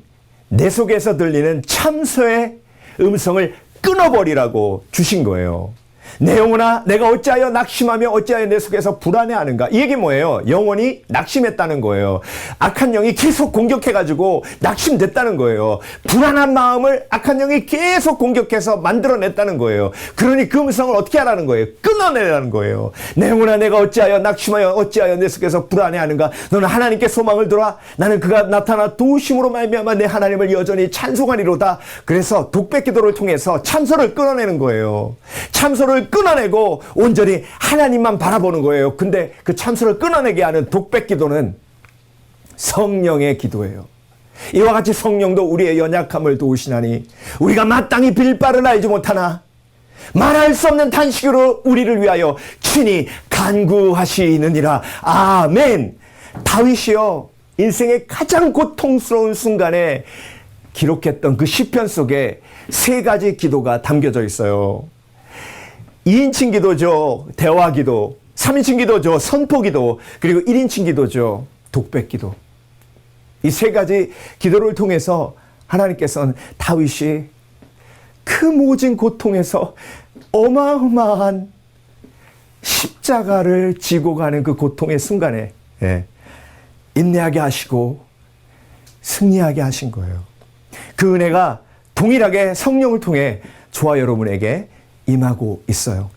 내 속에서 들리는 참소의 음성을 끊어버리라고 주신 거예요. 내 영혼아 내가 어찌하여 낙심하며 어찌하여 내 속에서 불안해하는가. 이 얘기 뭐예요? 영혼이 낙심했다는 거예요. 악한 영이 계속 공격해가지고 낙심됐다는 거예요. 불안한 마음을 악한 영이 계속 공격해서 만들어냈다는 거예요. 그러니 그 음성을 어떻게 하라는 거예요? 끊어내라는 거예요. 내 영혼아 내가 어찌하여 낙심하여 어찌하여 내 속에서 불안해하는가. 너는 하나님께 소망을 두라. 나는 그가 나타나 도우심으로 말미암아 내 하나님을 여전히 찬송하리로다. 그래서 독백 기도를 통해서 참소를 끊어내는 거예요. 참소를 끊어내고 온전히 하나님만 바라보는 거예요. 근데 그 참소를 끊어내게 하는 독백 기도는 성령의 기도예요. 이와 같이 성령도 우리의 연약함을 도우시나니 우리가 마땅히 빌 바를 알지 못하나 말할 수 없는 탄식으로 우리를 위하여 친히 간구하시느니라. 아멘. 다윗이요 인생의 가장 고통스러운 순간에 기록했던 그 시편 속에 3가지 기도가 담겨져 있어요. 2인칭 기도죠. 대화 기도. 3인칭 기도죠. 선포 기도. 그리고 1인칭 기도죠. 독백 기도. 이 3가지 기도를 통해서 하나님께서는 다윗이 그 모진 고통에서 어마어마한 십자가를 지고 가는 그 고통의 순간에 인내하게 하시고 승리하게 하신 거예요. 그 은혜가 동일하게 성령을 통해 저와 여러분에게 임하고 있어요.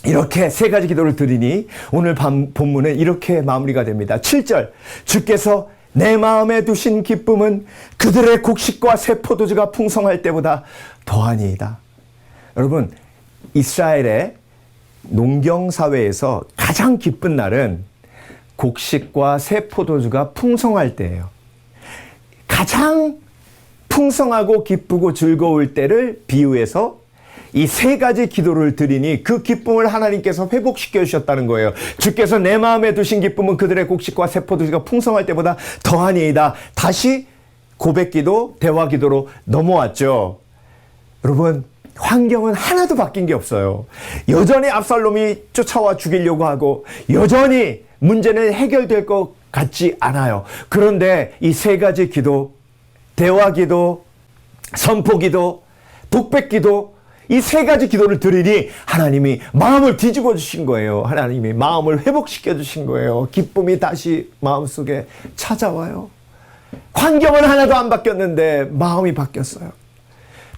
이렇게 3가지 기도를 드리니 오늘 본문은 이렇게 마무리가 됩니다. 7절 주께서 내 마음에 두신 기쁨은 그들의 곡식과 새 포도주가 풍성할 때보다 더하니이다. 여러분, 이스라엘의 농경사회에서 가장 기쁜 날은 곡식과 새 포도주가 풍성할 때예요. 가장 풍성하고 기쁘고 즐거울 때를 비유해서 이 3가지 기도를 드리니 그 기쁨을 하나님께서 회복시켜 주셨다는 거예요. 주께서 내 마음에 두신 기쁨은 그들의 곡식과 새 포도주가 풍성할 때보다 더하니이다. 다시 고백 기도, 대화 기도로 넘어왔죠. 여러분, 환경은 하나도 바뀐 게 없어요. 여전히 압살롬이 쫓아와 죽이려고 하고 여전히 문제는 해결될 것 같지 않아요. 그런데 이 세 가지 기도, 대화 기도, 선포 기도, 독백 기도, 이 세 가지 기도를 드리니 하나님이 마음을 뒤집어 주신 거예요. 하나님이 마음을 회복시켜 주신 거예요. 기쁨이 다시 마음속에 찾아와요. 환경은 하나도 안 바뀌었는데 마음이 바뀌었어요.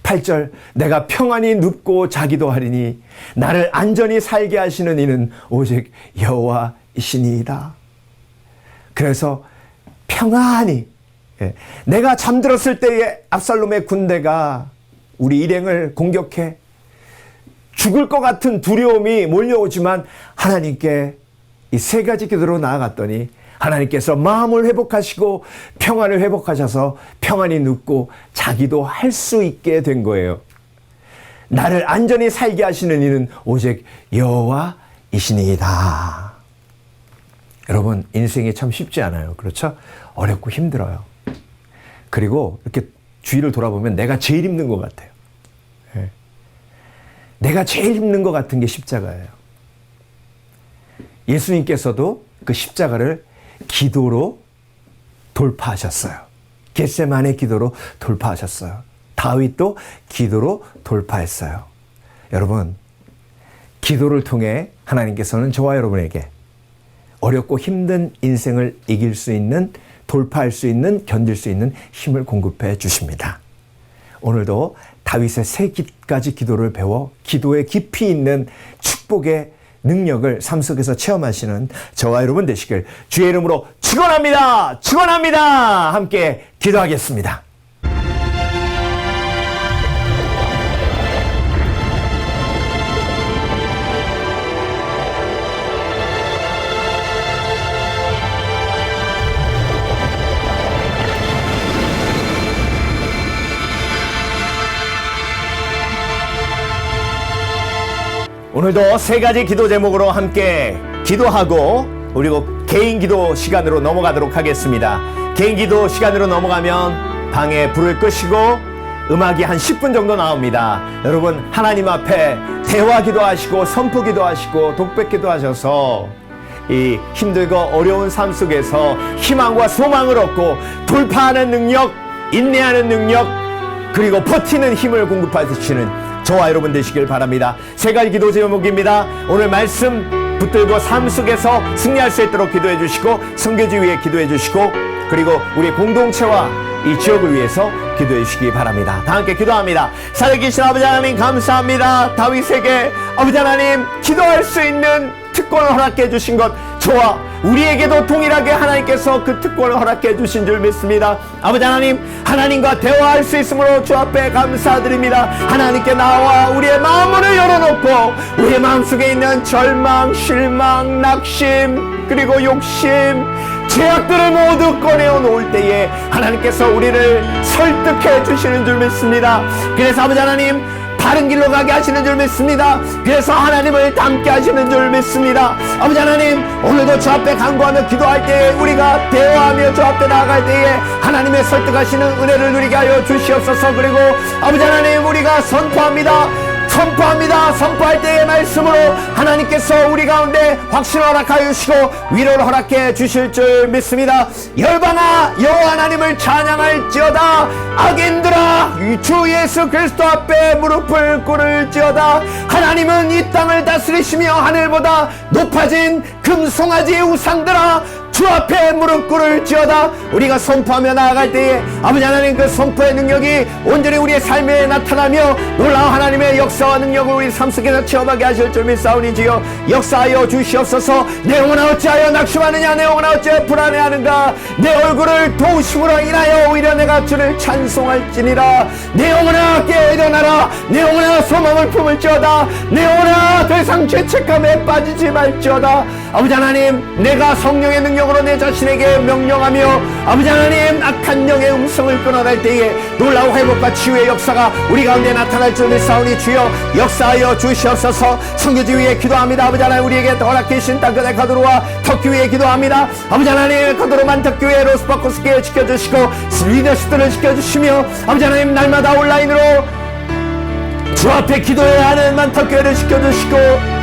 8절, 내가 평안히 눕고 자기도 하리니 나를 안전히 살게 하시는 이는 오직 여호와이시니이다. 그래서 평안히, 내가 잠들었을 때에 압살롬의 군대가 우리 일행을 공격해 죽을 것 같은 두려움이 몰려오지만 하나님께 이 세 가지 기도로 나아갔더니 하나님께서 마음을 회복하시고 평안을 회복하셔서 평안히 눕고 자기도 할 수 있게 된 거예요. 나를 안전히 살게 하시는 이는 오직 여호와이시니이다. 여러분, 인생이 참 쉽지 않아요. 그렇죠? 어렵고 힘들어요. 그리고 이렇게 주위를 돌아보면 내가 제일 힘든 것 같아요. 내가 제일 힘든 것 같은 게 십자가예요. 예수님께서도 그 십자가를 기도로 돌파하셨어요. 겟세마네 기도로 돌파하셨어요. 다윗도 기도로 돌파했어요. 여러분, 기도를 통해 하나님께서는 저와 여러분에게 어렵고 힘든 인생을 이길 수 있는, 돌파할 수 있는, 견딜 수 있는 힘을 공급해 주십니다. 오늘도 다윗의 세 가지 기도를 배워 기도에 깊이 있는 축복의 능력을 삶 속에서 체험하시는 저와 여러분 되시길 주의 이름으로 축원합니다. 축원합니다. 함께 기도하겠습니다. 오늘도 세 가지 기도 제목으로 함께 기도하고 그리고 개인 기도 시간으로 넘어가도록 하겠습니다. 개인 기도 시간으로 넘어가면 방에 불을 끄시고 음악이 한 10분 정도 나옵니다. 여러분, 하나님 앞에 대화 기도하시고 선포 기도하시고 독백 기도하셔서 이 힘들고 어려운 삶 속에서 희망과 소망을 얻고 돌파하는 능력, 인내하는 능력, 그리고 버티는 힘을 공급하시는 저와 여러분 되시길 바랍니다. 세 가지 기도 제목입니다. 오늘 말씀 붙들고 삶 속에서 승리할 수 있도록 기도해 주시고, 선교지 위해 기도해 주시고, 그리고 우리 공동체와 이 지역을 위해서 기도해 주시기 바랍니다. 다 함께 기도합니다. 살아계신 아버지 하나님 감사합니다. 다윗에게 아버지 하나님 기도할 수 있는 특권을 허락해 주신 것, 저와 우리에게도 동일하게 하나님께서 그 특권을 허락해 주신 줄 믿습니다. 아버지 하나님, 하나님과 대화할 수 있으므로 주 앞에 감사드립니다. 하나님께 나와 우리의 마음을 열어놓고 우리의 마음속에 있는 절망, 실망, 낙심, 그리고 욕심, 죄악들을 모두 꺼내어 놓을 때에 하나님께서 우리를 설득해 주시는 줄 믿습니다. 그래서 아버지 하나님, 바른 길로 가게 하시는 줄 믿습니다. 그래서 하나님을 닮게 하시는 줄 믿습니다. 아버지 하나님, 오늘도 주 앞에 간구하며 기도할 때에 우리가 대화하며 주 앞에 나아갈 때에 하나님의 설득하시는 은혜를 누리게 하여 주시옵소서. 그리고 아버지 하나님, 우리가 선포합니다. 선포할 때의 말씀으로 하나님께서 우리 가운데 확신을 허락하여 주시고 위로를 허락해 주실 줄 믿습니다. 열방아 여호와 하나님을 찬양할지어다. 악인들아 주 예수 그리스도 앞에 무릎을 꿇을지어다. 하나님은 이 땅을 다스리시며 하늘보다 높아진 금송아지 우상들아 주 앞에 무릎 꿇을지어다. 우리가 선포하며 나아갈 때에 아버지 하나님, 그 선포의 능력이 온전히 우리의 삶에 나타나며 놀라운 하나님의 역사와 능력을 우리 삶 속에서 체험하게 하실 줄 믿사오니지요. 역사하여 주시옵소서. 내 영혼아 어찌하여 낙심하느냐, 내 영혼아 어찌하여 불안해하는가. 내 얼굴을 도우심으로 인하여 오히려 내가 주를 찬송할지니라. 내 영혼아 깨어 일어나라. 내 영혼아 소망을 품을지어다. 내 영혼아 더 이상 죄책감에 빠지지 말지어다. 아버지 하나님, 내가 성령의 능력으로 내 자신에게 명령하며 아버지 하나님, 악한 영의 음성을 끊어낼 때에 놀라운 회복과 치유의 역사가 우리 가운데 나타날 줄 믿사오니 주여 역사하여 주시옵소서. 선교지 위에 기도합니다. 아버지 하나님, 우리에게 허락해 주신 땅끝의 가도로와 터키 위에 기도합니다. 아버지 하나님, 가도로만 터키의 로스바코스교회 지켜주시고 리더십들을 지켜주시며 아버지 하나님, 날마다 온라인으로 주 앞에 기도해야 하는 만탁교회를 시켜주시고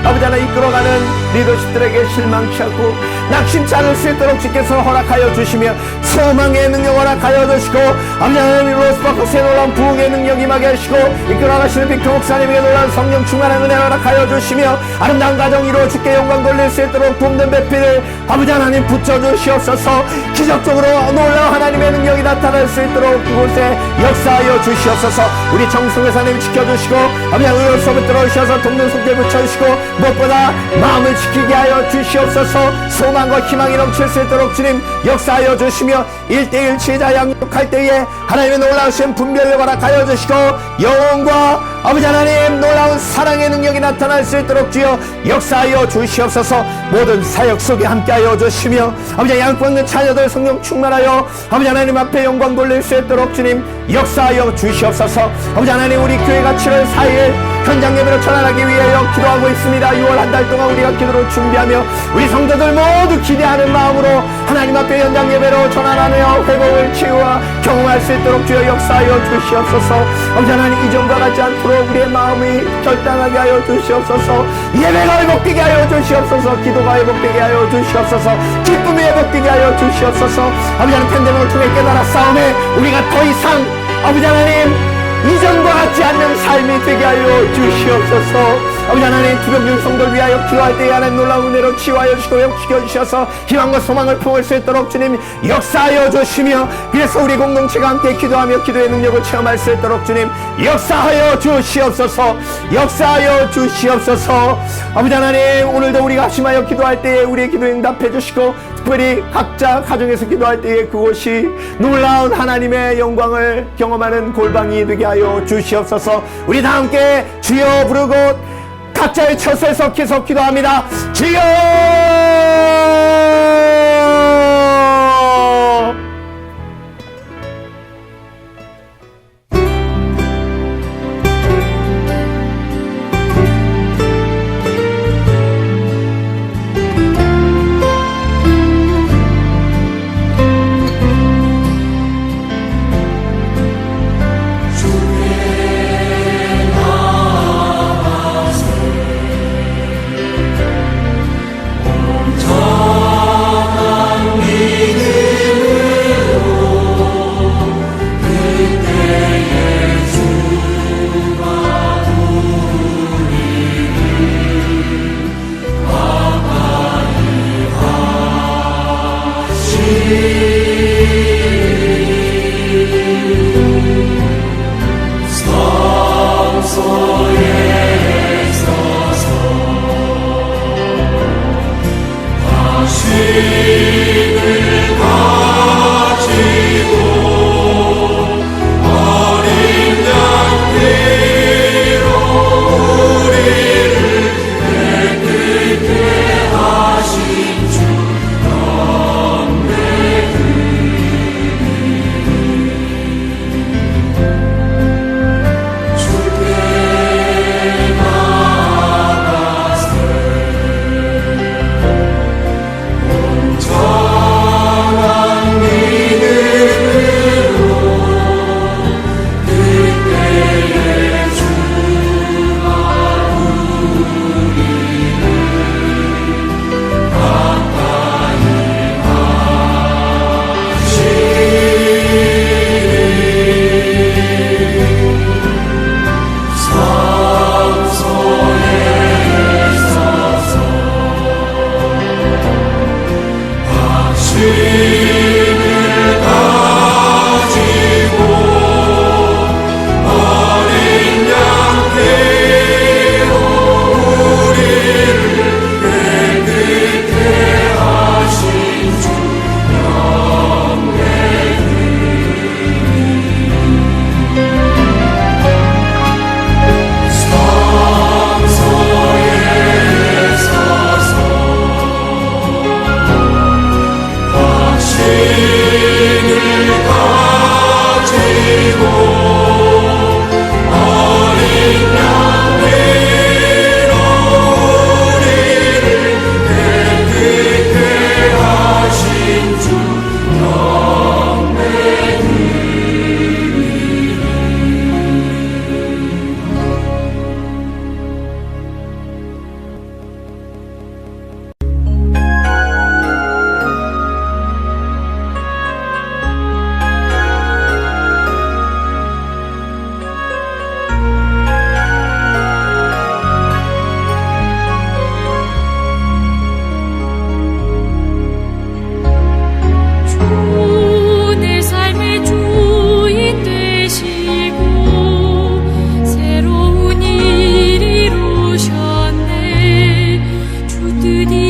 아버지 하나님 이끌어가는 리더십들에게 실망치 않고 낙심치 않을 수 있도록 주께서 허락하여 주시며 소망의 능력 허락하여 주시고 아버지 하나님 로스바커스의 놀라운 부흥의 능력 임하게 하시고 이끌어가시는 빅터 목사님에게 놀라운 성령 충만한 은혜 허락하여 주시며 아름다운 가정 이루어 주께 영광 돌릴 수 있도록 돕는 배필을 아버지 하나님 붙여주시옵소서. 기적적으로 놀라운 하나님의 능력이 나타날 수 있도록 그곳에 역사하여 주시옵소서. 우리 정승회사님 지켜주시고 아버지 의료 수업을 들어오셔서 돕는 손길 붙여주시고 무엇보다 마음을 지키게 하여 주시옵소서. 소망과 희망이 넘칠 수 있도록 주님 역사하여 주시며 1:1 치자 양육할 때에 하나님의 놀라우신 분별을 허락하여 주시고 영혼과 아버지 하나님 놀라운 사랑의 능력이 나타날 수 있도록 주여 역사하여 주시옵소서. 모든 사역 속에 함께하여 주시며 아버지 양육받는 자녀들 성령 충만하여 아버지 하나님 앞에 영광 돌릴 수 있도록 주님 역사하여 주시옵소서. 아버지 하나님 우리 교회가 7월 4일 현장 예배로 전환하기 위하여 기도하고 있습니다. 6월 한 달 동안 우리가 기도로 준비하며 우리 성도들 모두 기대하는 마음으로 하나님 앞에 현장 예배로 전환하며 회복을 치유와 경험할 수 있도록 주여 역사하여 주시옵소서. 아버지 하나님 이전과 같지 않도록 우리의 마음이 결단하게 하여 주시옵소서. 예배가 회복되게 하여 주시옵소서. 기도가 회복되게 하여 주시옵소서. 기쁨이 회복되게 하여 주시옵소서. 아버지 하나님 팬데믹을 통해 깨달아 싸움에 우리가 더 이상 아버지 하나님 이전과 같지 않는 삶이 되게 하여 주시옵소서. 아버지 하나님 투병중 성도를 위하여 기도할 때에 하나님 놀라운 은혜로 치유하여 주시고 회복시켜 주셔서 희망과 소망을 품을 수 있도록 주님 역사하여 주시며 그래서 우리 공동체가 함께 기도하며 기도의 능력을 체험할 수 있도록 주님 역사하여 주시옵소서. 역사하여 주시옵소서. 아버지 하나님 오늘도 우리가 합심하여 기도할 때에 우리의 기도에 응답해 주시고 특별히 각자 가정에서 기도할 때에 그곳이 놀라운 하나님의 영광을 경험하는 골방이 되게 하여 주시옵소서. 우리 다 함께 주여 부르고 각자의 처소에서 계속 기도합니다. 주여!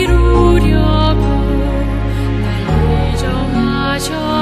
이루려고 날 인정하셨네.